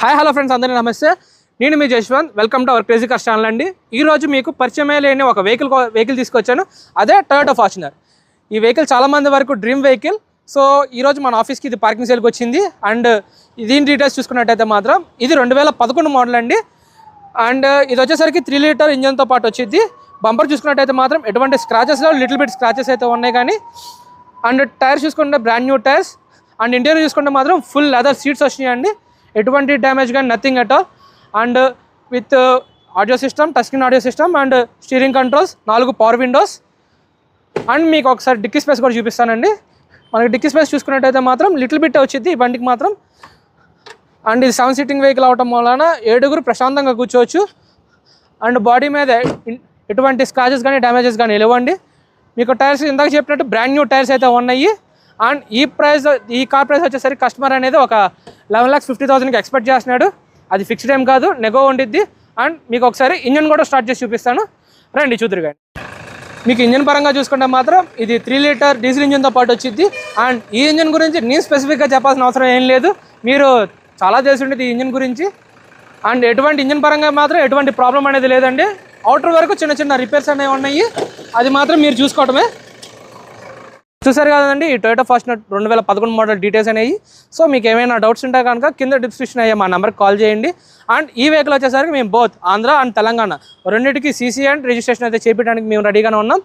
Hi hello friends, అందరికీ నమస్తే. నేను మీ Jaswanth. Welcome to our crazy cars channel అండి. ఈరోజు మీకు పరిచయమే లేని ఒక వెహికల్ తీసుకొచ్చాను. అదే టొయోటా ఫార్చునర్. ఈ వెహికల్ చాలామంది వరకు డ్రీమ్ వెహికల్. సో ఈరోజు మన ఆఫీస్కి ఇది పార్కింగ్ సేల్కి వచ్చింది. అండ్ దీని డీటెయిల్స్ చూసుకున్నట్టయితే మాత్రం ఇది 2011 మోడల్ అండి. అండ్ ఇది వచ్చేసరికి 3 లీటర్ ఇంజన్తో పాటు వచ్చింది. బంపర్ చూసుకున్నట్టయితే మాత్రం ఎటువంటి స్క్రాచెస్ లిటిల్ బిట్ స్క్రాచెస్ అయితే ఉన్నాయి కానీ. అండ్ టైర్స్ చూసుకుంటే brand new tyres. And interior చూసుకుంటే మాత్రం ఫుల్ లెదర్ సీట్స్ వచ్చినాయండి. ఎటువంటి డ్యామేజ్ కానీ nothing at all. And with audio system, touch screen audio system and steering controls, 4 power Windows. And మీకు ఒకసారి డిక్కీ స్పేస్ కూడా చూపిస్తానండి. మనకి డిక్కీ స్పేస్ చూసుకున్నట్టయితే మాత్రం లిటిల్ బిట్ వచ్చింది ఈ బండికి మాత్రం. అండ్ ఇది 7 సీటింగ్ వెహికల్ అవటం వలన 7 ప్రశాంతంగా కూర్చోవచ్చు. అండ్ బాడీ మీద ఎటువంటి స్క్రాచెస్ కానీ డ్యామేజెస్ కానీ లేవండి. మీకు టైర్స్ ఇందాక చెప్పినట్టు బ్రాండ్ న్యూ టైర్స్ అయితే ఉన్నాయి. అండ్ ఈ కార్ ప్రైస్ వచ్చేసరికి కస్టమర్ అనేది ఒక 11,50,000కి ఎక్స్పెక్ట్ చేస్తున్నాడు. అది ఫిక్స్డ్ ఏం కాదు, నెగో ఉండిద్ది. అండ్ మీకు ఒకసారి ఇంజన్ కూడా స్టార్ట్ చేసి చూపిస్తాను, రండి చూద్దరు. కానీ మీకు ఇంజన్ పరంగా చూసుకుంటే మాత్రం ఇది 3 లీటర్ డీజిల్ ఇంజన్తో పాటు వచ్చింది. అండ్ ఈ ఇంజన్ గురించి నేను స్పెసిఫిక్గా చెప్పాల్సిన అవసరం ఏం లేదు, మీరు చాలా తెలిసి ఉండేది ఈ ఇంజన్ గురించి. అండ్ ఎటువంటి ఇంజన్ పరంగా మాత్రం ఎటువంటి ప్రాబ్లం అనేది లేదండి. అవుటర్ వరకు చిన్న చిన్న రిపేర్స్ అనేవి ఉన్నాయి, అది మాత్రం మీరు చూసుకోవటమే. చూసారు కదండి ఈ టొయోటా ఫార్చునర్ 2011 మోడల్ డీటెయిల్స్ అనేవి. సో మీకు ఏమైనా డౌట్స్ ఉంటే కనుక కింద డిస్క్రిప్షన్ అయ్యే మా నెంబర్కి కాల్ చేయండి. అండ్ ఈ వెహికల్ వచ్చేసరికి మేము బోత్ ఆంధ్ర అండ్ తెలంగాణ రెండింటికి సీసీ అండ్ రిజిస్ట్రేషన్ అయితే చేపించడానికి మేము రెడీగానే ఉన్నాం.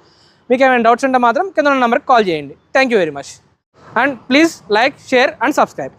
మీకు ఏమైనా డౌట్స్ ఉంటే మాత్రం కింద నెంబర్కి కాల్ చేయండి. Thank you very much. And please like, share and subscribe.